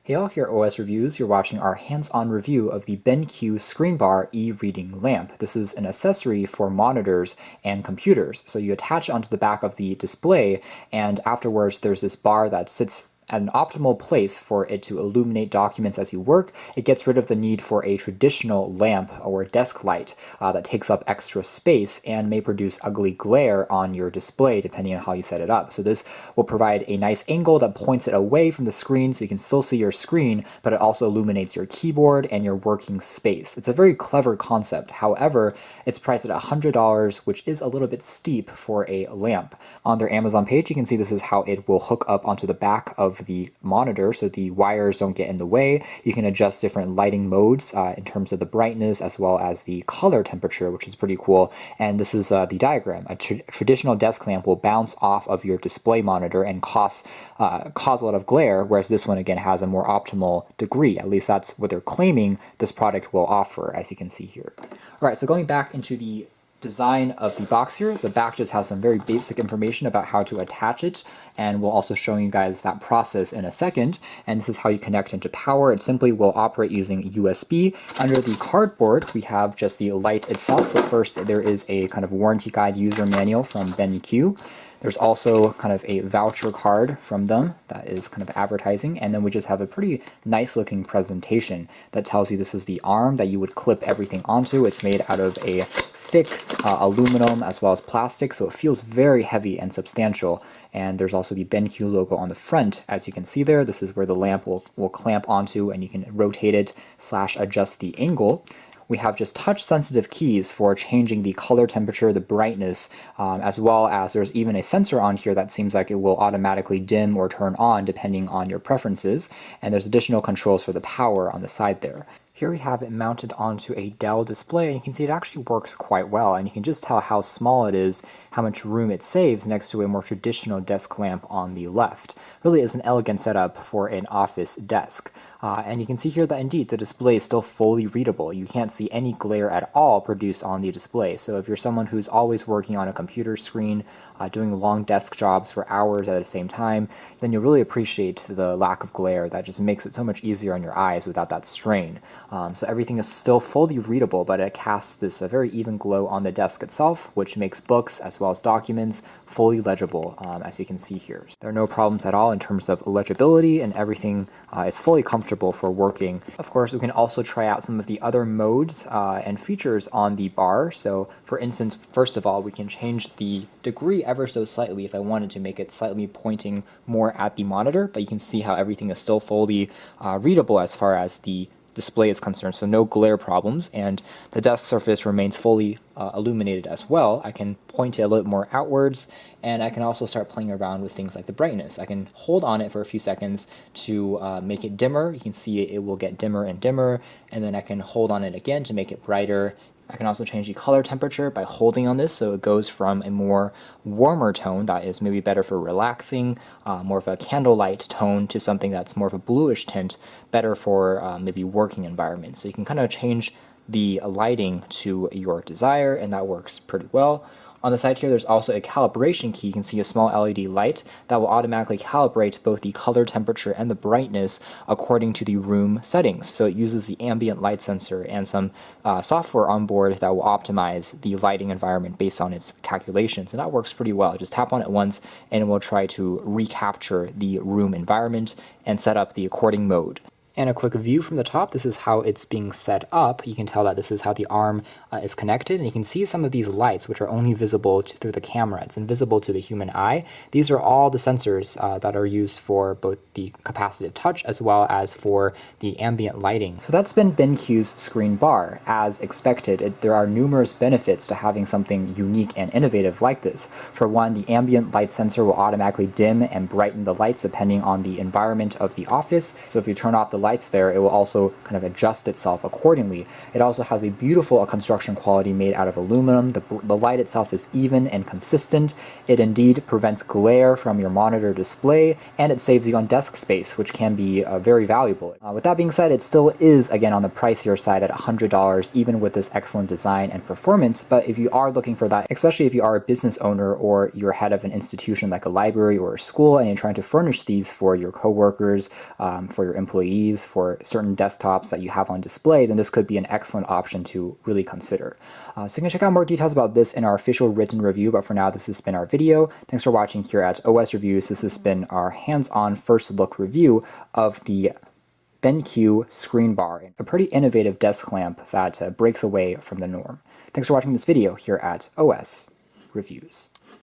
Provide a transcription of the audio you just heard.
Hey all, here at OS Reviews, you're watching our hands-on review of the BenQ ScreenBar e-reading lamp. This is an accessory for monitors and computers. So you attach it onto the back of the display, and afterwards there's this bar that sits at an optimal place for it to illuminate documents as you work. It gets rid of the need for a traditional lamp or desk light that takes up extra space and may produce ugly glare on your display depending on how you set it up. So this will provide a nice angle that points it away from the screen so you can still see your screen, but it also illuminates your keyboard and your working space. It's a very clever concept. However, it's priced at $100, which is a little bit steep for a lamp. On their Amazon page, you can see this is how it will hook up onto the back of the monitor so the wires don't get in the way. You can adjust different lighting modes in terms of the brightness as well as the color temperature, which is pretty cool. And this is the diagram. A traditional desk lamp will bounce off of your display monitor and cause a lot of glare, whereas this one again has a more optimal degree. At least that's what they're claiming this product will offer, as you can see here. All right, so going back into the design of the box here, the back just has some very basic information about how to attach it, and we'll also show you guys that process in a second. And this is how you connect into power. It simply will operate using USB. Under the cardboard, we have just the light itself, but first there is a kind of warranty guide user manual from BenQ. There's also kind of a voucher card from them that is kind of advertising, and then we just have a pretty nice looking presentation that tells you this is the arm that you would clip everything onto. It's made out of a thick aluminum as well as plastic, so it feels very heavy and substantial. And there's also the BenQ logo on the front, as you can see there. This is where the lamp will clamp onto, and you can rotate it / adjust the angle. We have just touch-sensitive keys for changing the color temperature, the brightness, as well as there's even a sensor on here that seems like it will automatically dim or turn on depending on your preferences. And there's additional controls for the power on the side there. Here we have it mounted onto a Dell display, and you can see it actually works quite well, and you can just tell how small it is, how much room it saves next to a more traditional desk lamp on the left. Really is an elegant setup for an office desk. And you can see here that indeed the display is still fully readable. You can't see any glare at all produced on the display. So if you're someone who's always working on a computer screen, doing long desk jobs for hours at the same time, then you'll really appreciate the lack of glare. That just makes it so much easier on your eyes without that strain. So everything is still fully readable, but it casts this very even glow on the desk itself, which makes books as well as documents fully legible, as you can see here. There are no problems at all in terms of legibility, and everything is fully comfortable for working. Of course, we can also try out some of the other modes and features on the bar. So for instance, first of all, we can change the degree ever so slightly if I wanted to make it slightly pointing more at the monitor, but you can see how everything is still fully readable as far as the display is concerned, so no glare problems, and the desk surface remains fully illuminated as well. I can point it a little more outwards, and I can also start playing around with things like the brightness. I can hold on it for a few seconds to make it dimmer. You can see it will get dimmer and dimmer, and then I can hold on it again to make it brighter. I can also change the color temperature by holding on this, so it goes from a more warmer tone that is maybe better for relaxing, more of a candlelight tone, to something that's more of a bluish tint, better for maybe working environments. So you can kind of change the lighting to your desire, and that works pretty well. On the side here, there's also a calibration key. You can see a small LED light that will automatically calibrate both the color temperature and the brightness according to the room settings. So it uses the ambient light sensor and some software on board that will optimize the lighting environment based on its calculations. And that works pretty well. Just tap on it once, and it will try to recapture the room environment and set up the according mode. And a quick view from the top, this is how it's being set up. You can tell that this is how the arm is connected, and you can see some of these lights which are only visible through the camera. It's invisible to the human eye. These are all the sensors that are used for both the capacitive touch as well as for the ambient lighting. So that's been BenQ's ScreenBar. As expected, there are numerous benefits to having something unique and innovative like this. For one, the ambient light sensor will automatically dim and brighten the lights depending on the environment of the office. So if you turn off the lights there, it will also kind of adjust itself accordingly. It also has a beautiful construction quality made out of aluminum. The light itself is even and consistent. It indeed prevents glare from your monitor display, and it saves you on desk space, which can be very valuable. With that being said, it still is, again, on the pricier side at $100, even with this excellent design and performance. But if you are looking for that, especially if you are a business owner or you're head of an institution like a library or a school, and you're trying to furnish these for your coworkers, for your employees, for certain desktops that you have on display, then this could be an excellent option to really consider. So you can check out more details about this in our official written review, but for now, this has been our video. Thanks for watching here at OS Reviews. This has been our hands-on first look review of the BenQ ScreenBar, a pretty innovative desk lamp that breaks away from the norm. Thanks for watching this video here at OS Reviews.